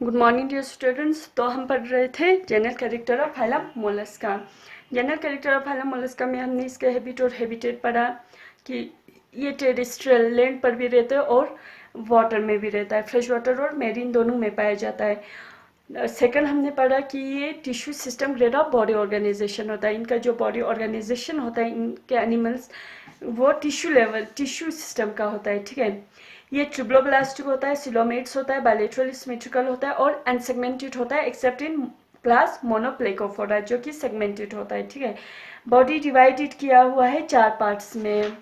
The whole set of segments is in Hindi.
Good morning dear students. तो हम पढ़ रहे थे general character of phylum Mollusca. General character of phylum Mollusca में हमने इसका हैबिट और हैबिटेट पढ़ा कि ये टेरेस्ट्रियल लैंड पर भी रहता है और वाटर में भी रहता है, फ्रेश वाटर और मेरीन दोनों में पाया जाता है। सेकंड हमने पढ़ा कि ये tissue system grade of body organisation होता है। इनका जो बॉडी ऑर्गेनाइजेशन होता है इनके एनिमल्स, वो टिश्यू लेवल टिश्यू सिस्टम का होता है। ठीक है, ये ट्रिब्लोब्लास्टिक होता है, सिलोमेट्स होता है, बायलेटरल सिमेट्रिकल होता है और अनसेगमेंटेड होता है एक्सेप्ट इन क्लास मोनोप्लेकोफोरा जो कि सेगमेंटेड होता है। ठीक है, बॉडी डिवाइडेड किया हुआ है 4 पार्ट्स में।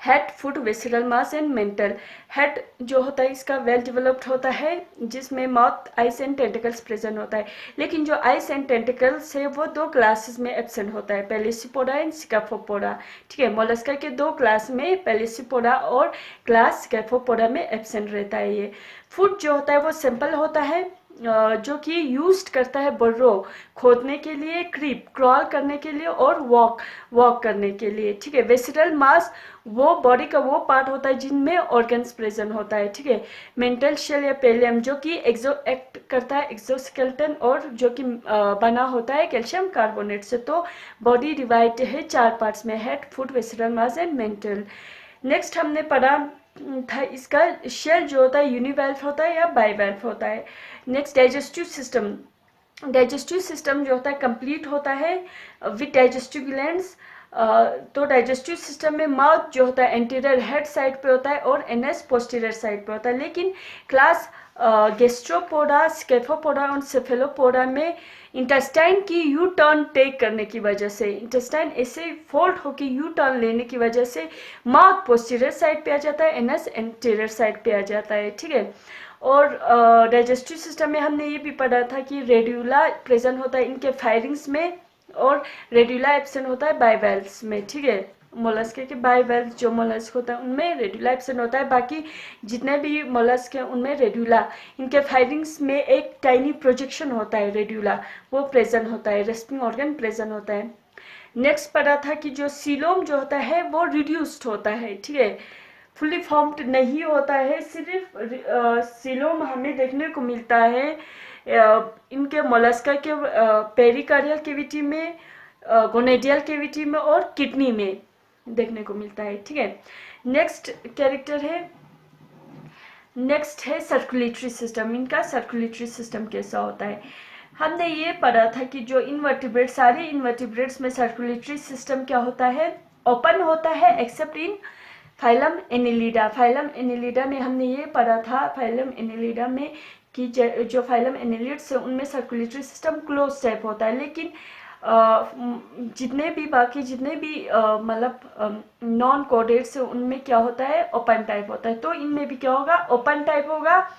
Head, foot, visceral mass and mental. Head जो होता है इसका वेल डेवलप्ड होता है, जिसमें mouth, ice and tentacles present होता है। लेकिन जो आइस एंड टेंटिकल्स है वो 2 क्लासेस में एब्सेंट होता है, पेलिसिपोडा एंड स्कैफोपोडा। ठीक है, मोलस्का के 2 क्लास में पेलिसिपोडा और क्लास स्कैफोपोडा में एब्सेंट रहता है ये। फुट जो होता है वो सिंपल होता है, जो कि यूज्ड करता है बर्रो खोदने के लिए, क्रीप क्रॉल करने के लिए और वॉक करने के लिए। ठीक है, वेसिरल मास वो बॉडी का वो पार्ट होता है जिनमें ऑर्गन्स प्रेजेंट होता है। ठीक है, मेंटल शेल या पेलियम जो कि एक्ट करता है एक्सोस्केलेटन और जो कि बना होता है कैल्शियम कार्बोनेट से। तो बॉडी डिवाइड है 4 पार्ट्स में, head, foot, visceral mass and mantle. Next हमने पढ़ा था इसका शेल जो होता है यूनिवेल्व होता है या बाइवेल्व होता है। Next digestive system. Digestive system जो होता है कंप्लीट होता है विद डाइजेस्टिव ग्लैंड्स। तो डाइजेस्टिव सिस्टम में माउथ जो होता है एंटीरियर हेड साइड पे होता है और एनएस पोस्टीरियर साइड पे होता है। लेकिन क्लास गैस्ट्रोपोडा, स्केफोपोडा और सेफेलोपोडा में इंटेस्टाइन की यू टर्न टेक करने की वजह से, इंटेस्टाइन ऐसे फोल्ड होकर यू टर्न लेने की वजह से माउथ पोस्टीरियर साइड पे आ जाता है, एनएस एंटीरियर साइड पे आ जाता है। ठीक है, और डाइजेस्टिव सिस्टम में हमने ये भी पढ़ा था कि रेड्यूला प्रेजेंट होता है इनके फायरिंग्स में और रेड्यूला एब्सेंट होता है बाइवेल्व्स में। ठीक है, मोलस्क के बाइवेल्व जो मोलस्क होता है उनमें रेड्यूला एब्सेंट होता है, बाकी जितने भी मोलस्क हैं उनमें रेड्यूला, इनके फायरिंग्स में एक टाइनी प्रोजेक्शन होता है रेड्यूला, वो प्रेजेंट होता है, रेस्पिंग ऑर्गन प्रेजेंट होता है। नेक्स्ट पढ़ा था कि जो सीलोम जो होता है वो रिड्यूस्ड होता है। ठीक है, फुली फॉर्म्ड नहीं होता है, सिर्फ सीलोम हमें देखने को मिलता है इनके मोलस्का के पेरिकार्डियल कैविटी में, गोनेडियल कैविटी में और किडनी में देखने को मिलता है। ठीक है, नेक्स्ट कैरेक्टर है, नेक्स्ट है सर्कुलेटरी सिस्टम। इनका सर्कुलेटरी सिस्टम कैसा होता है, हमने ये पढ़ा था कि जो इनवर्टिब्रेट, सारे इनवर्टिब्रेट्स में सर्कुलेटरी सिस्टम क्या होता है, ओपन होता है एक्सेप्ट इन फाइलम एनिलिडा। फाइलम एनिलिडा में हमने ये पढ़ा था, फाइलम एनिलिडा में कि जो फाइलम एनिलिड्स है उनमें सर्कुलेटरी सिस्टम क्लोज टाइप होता है। लेकिन जितने भी मतलब नॉन कोडेट्स है उनमें क्या होता है, ओपन टाइप होता है। तो इनमें भी क्या होगा, ओपन टाइप होगा,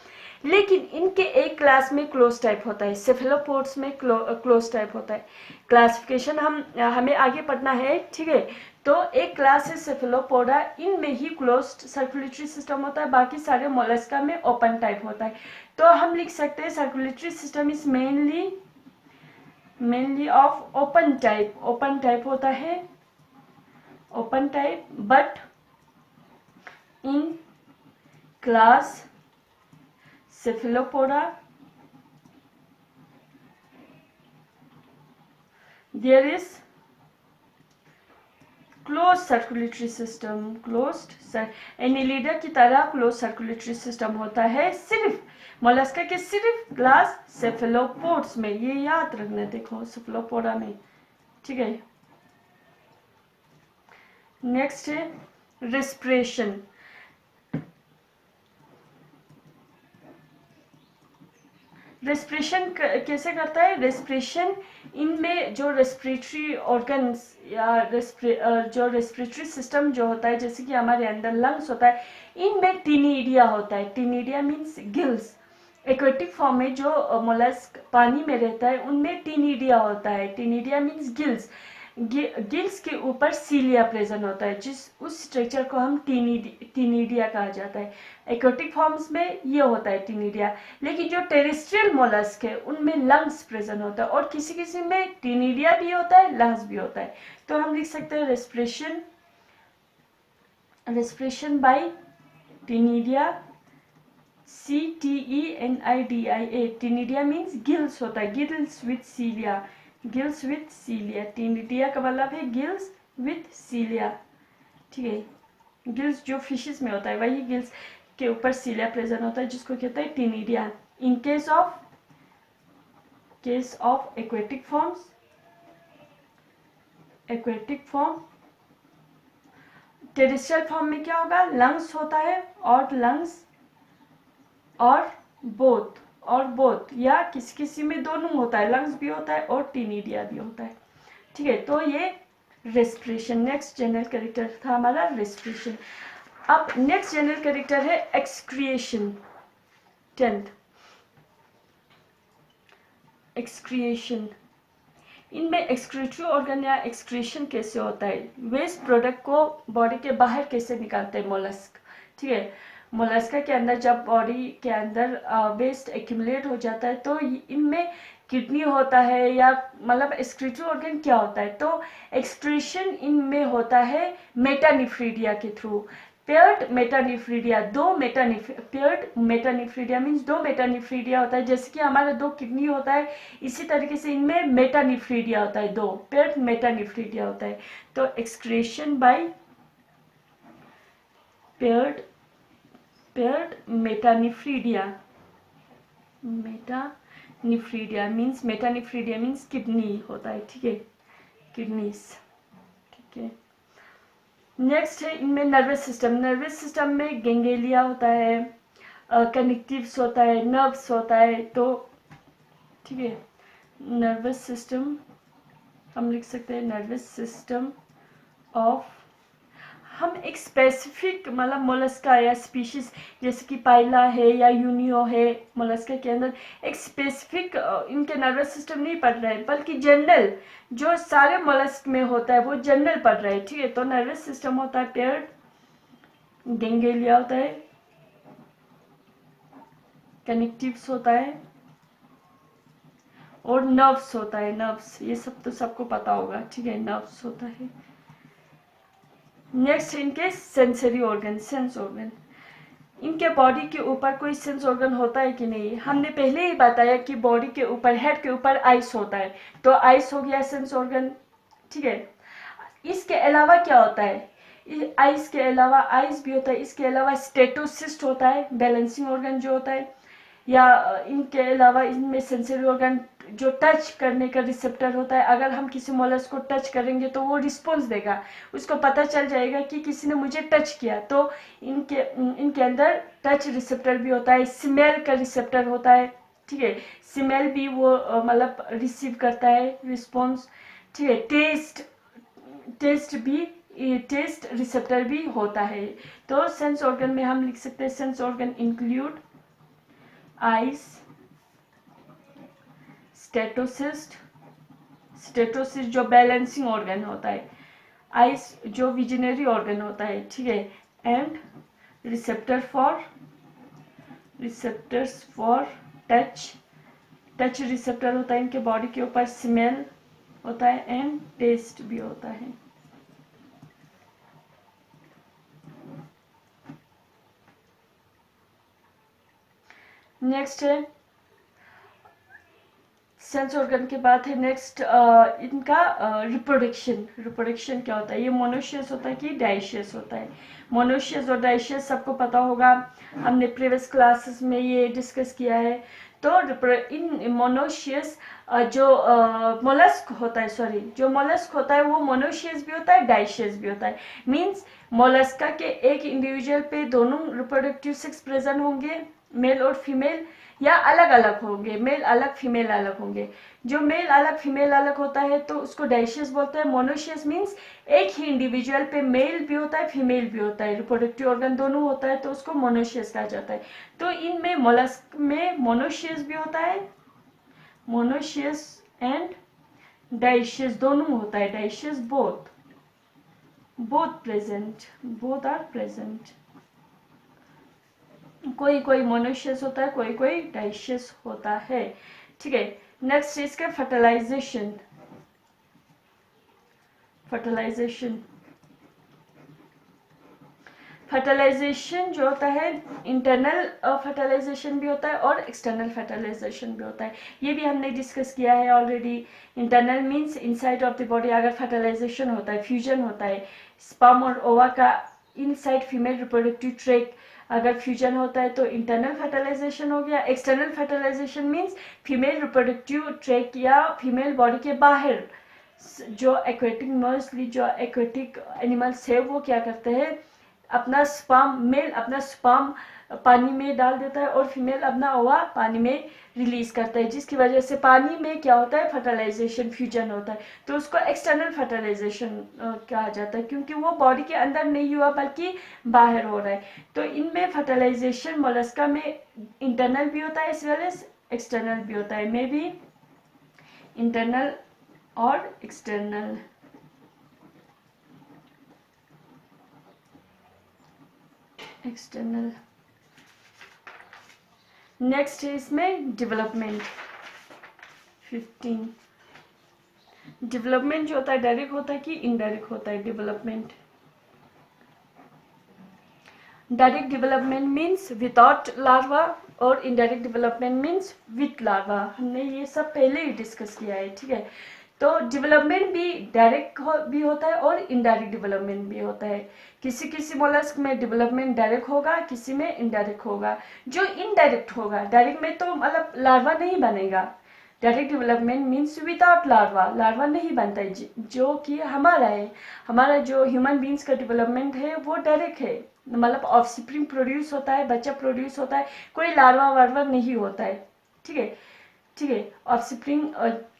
लेकिन इनके एक क्लास में क्लोज टाइप होता है, सेफेलोपोड्स में क्लोज टाइप होता है। क्लासिफिकेशन हमें आगे पढ़ना है। ठीक है, तो एक क्लास है सेफेलोपोडा, इनमें ही क्लोज्ड सर्कुलेटरी सिस्टम होता है, बाकी सारे मोलस्का में ओपन टाइप होता है। तो हम लिख सकते हैं circulatory system is mainly of open type. Open type होता है, open type, but in class cephalopoda there is closed circulatory system, Annelida की तरह क्लोज सर्कुलेटरी सिस्टम होता है सिर्फ मोलस्का के सिर्फ क्लास सेफेलोपोड्स में, ये याद रखना, देखो सेफेलोपोडा में। ठीक है, नेक्स्ट है रेस्पिरेशन। रेस्पिरेशन कैसे करता है, रेस्पिरेशन इनमें जो रेस्पिरेटरी ऑर्गन्स या जो रेस्पिरेटरी सिस्टम जो होता है, जैसे कि हमारे अंदर लंग्स होता है, इनमें टिनिडिया होता है। टिनिडिया मीन्स गिल्स। एक्वेटिक फॉर्म में जो मोलस्क पानी में रहता है उनमें टिनिडिया होता है। टिनिडिया मीन्स गिल्स। गिल्स के ऊपर सीलिया प्रेजेंट होता है, उस स्ट्रक्चर को हम टिनिडिया कहा जाता है। एक्वेटिक फॉर्म्स में ये होता है टिनिडिया। लेकिन जो टेरेस्ट्रियल मोलस्क है उनमें लंग्स प्रेजेंट होता है, और किसी किसी में टिनिडिया भी होता है, लंग्स भी होता है। तो हम लिख सकते हैं respiration by ctenidia, CTENIDIA, ctenidia means gills होता है, gills with cilia, gills with cilia, ctenidia का मतलब है गिल्स विथ सीलिया, ठीक है। गिल्स जो फिशेस में होता है वही गिल्स के ऊपर सीलिया प्रेजेंट होता है जिसको कहते हैं ctenidia. In case of aquatic form, terrestrial form में क्या होगा, लंग्स होता है और लंग्स और बोथ या किसी किसी में दोनों होता है, लंग्स भी होता है और टीनिडिया भी होता है, ठीक है। तो ये रेस्पिरेशन, नेक्स्ट जनरल कैरेक्टर था हमारा रेस्पिरेशन। अब नेक्स्ट जनरल कैरेक्टर है एक्सक्रिएशन, 10th एक्सक्रिएशन। इनमें एक्सक्रीटरी ऑर्गन या एक्सक्रीशन कैसे होता है, वेस्ट प्रोडक्ट को बॉडी के बाहर कैसे निकालते हैं मोलस्क, ठीक है। मोलस्का के अंदर जब बॉडी के अंदर वेस्ट एक्यूमुलेट हो जाता है तो इनमें किडनी होता है या मतलब एक्सक्रीटरी ऑर्गन क्या होता है, तो एक्सक्रीशन इनमें होता है मेटानिफ्रीडिया के through. Paired मेटानिफ्रीडिया, paired metanephridia means दो मेटानिफ्रीडिया होता है, जैसे कि हमारा दो किडनी होता है इसी तरीके से इनमें मेटानिफ्रीडिया होता है, दो पेयर्ड मेटानिफ्रीडिया होता है। तो excretion by paired metanephridia means kidney होता है, ठीक है, किडनीज, ठीक है। नेक्स्ट है इनमें नर्वस सिस्टम में गेंगेलिया होता है, कनेक्टिव्स होता है, नर्व्स होता है, तो ठीक है। नर्वस सिस्टम हम लिख सकते हैं नर्वस सिस्टम ऑफ, हम एक स्पेसिफिक मतलब मोलस्का या स्पीशीज जैसे कि पाइला है या यूनियो है, मोलस्का के अंदर एक स्पेसिफिक इनके नर्वस सिस्टम नहीं पढ़ रहा है, बल्कि जनरल जो सारे मोलस्क में होता है वो जनरल पढ़ रहा है, ठीक है। तो नर्वस सिस्टम होता है पेयर्ड, गेंगेलिया होता है, कनेक्टिव्स होता है और नर्व्स होता है, नर्व्स ये सब तो सबको पता होगा, ठीक है, नर्व्स होता है। नेक्स्ट इनके सेंसरी ऑर्गन, सेंस ऑर्गन। इनके बॉडी के ऊपर कोई सेंस ऑर्गन होता है कि नहीं, हमने पहले ही बताया कि बॉडी के ऊपर, हेड के ऊपर आइस होता है, तो आइस हो गया सेंस ऑर्गन, ठीक है। इसके अलावा क्या होता है, आइस के अलावा आइस भी होता है, इसके अलावा स्टेटोसिस्ट होता है, बैलेंसिंग ऑर्गन जो होता है, या इनके अलावा इनमें सेंसरी ऑर्गन जो टच करने का रिसेप्टर होता है, अगर हम किसी मोलस्क को टच करेंगे तो वो रिस्पॉन्स देगा, उसको पता चल जाएगा कि किसी ने मुझे टच किया, तो इनके अंदर टच रिसेप्टर भी होता है, स्मेल का रिसेप्टर होता है, ठीक है, स्मेल भी वो मतलब रिसीव करता है रिस्पॉन्स, ठीक है। टेस्ट रिसेप्टर भी होता है। तो सेंस ऑर्गन में हम लिख सकते हैं sense organ include ice, statocyst जो बैलेंसिंग ऑर्गन होता है, आइस जो विजनरी ऑर्गन होता है, ठीक है, and receptors for touch receptor होता है इनके बॉडी के ऊपर, स्मेल होता है एंड टेस्ट भी होता है। नेक्स्ट है सेंस ऑर्गन के बाद है नेक्स्ट इनका रिप्रोडक्शन क्या होता है, ये मोनोशियस होता है कि डाइशियस होता है। मोनोशियस और डाइशियस सबको पता होगा, हमने प्रीवियस क्लासेस में ये डिस्कस किया है। तो इन मोनोशियस जो मोलस्क होता है वो मोनोशियस भी होता है, डाइशियस भी होता है। मीन्स मोलस्का के एक इंडिविजुअल पे दोनों रिप्रोडक्टिव सेक्स प्रेजेंट होंगे, मेल और फीमेल, या अलग अलग होंगे, मेल अलग फीमेल अलग होंगे। जो मेल अलग फीमेल अलग होता है तो उसको डाइशियस बोलते हैं। मोनोशियस मीन्स एक ही इंडिविजुअल पे मेल भी होता है फीमेल भी होता है, रिप्रोडक्टिव ऑर्गन दोनों होता है, तो उसको मोनोशियस कहा जाता है। तो इनमें मोलस्क में मोनोशियस भी होता है, मोनोशियस एंड डाइशियस दोनों होता है, डाइशियस बोथ आर प्रेजेंट। कोई मोनोशियस होता है, कोई डाइशियस होता है, ठीक है। नेक्स्ट इसका फर्टिलाइजेशन फर्टिलाइजेशन जो होता है इंटरनल फर्टिलाइजेशन भी होता है और एक्सटर्नल फर्टिलाइजेशन भी होता है, ये भी हमने डिस्कस किया है already. Internal means inside of the body अगर फर्टिलाइजेशन होता है, फ्यूजन होता है स्पर्म और ओवा का इनसाइड फीमेल रिप्रोडक्टिव ट्रैक अगर फ्यूजन होता है तो इंटरनल फर्टिलाइजेशन हो गया। External fertilisation means female reproductive track या फीमेल बॉडी के बाहर जो एक्वेटिक मोस्टली जो एक्वेटिक एनिमल्स है वो क्या करते हैं, अपना स्पर्म, मेल अपना स्पर्म पानी में डाल देता है और फीमेल अपना ओवा पानी में रिलीज करता है, जिसकी वजह से पानी में क्या होता है, फर्टिलाइजेशन फ्यूजन होता है। तो उसको एक्सटर्नल फर्टिलाइजेशन कहा जाता है, क्योंकि वो बॉडी के अंदर नहीं हुआ बल्कि बाहर हो रहा है। तो इनमें फर्टिलाइजेशन मोलस्का में इंटरनल भी होता है एज वेल एज एक्सटर्नल भी होता है, मे बी इंटरनल और एक्सटर्नल। एक्सटर्नल नेक्स्ट है इसमें डेवलपमेंट 15। डेवलपमेंट जो होता है डायरेक्ट होता है कि इनडायरेक्ट होता है। Development direct development means without larva और indirect development means with larva. हमने ये सब पहले ही डिस्कस किया है, ठीक है। तो डेवलपमेंट भी डायरेक्ट भी होता है और इनडायरेक्ट डेवलपमेंट भी होता है। किसी किसी मोलस्क में डेवलपमेंट डायरेक्ट होगा, किसी में इनडायरेक्ट होगा। जो इनडायरेक्ट होगा, डायरेक्ट में तो मतलब लार्वा नहीं बनेगा। Direct development means without larva, larva नहीं बनता है, जो कि हमारा है। हमारा जो ह्यूमन बींग्स का डेवलपमेंट है वो डायरेक्ट है, मतलब ऑफस्प्रिंग प्रोड्यूस होता है, बच्चा प्रोड्यूस होता है, कोई लार्वा वार्वा नहीं होता है, ठीक है। ठीक है, ऑफस्प्रिंग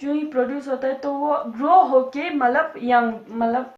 जो ही प्रोड्यूस होता है तो वो ग्रो होके मतलब यंग मतलब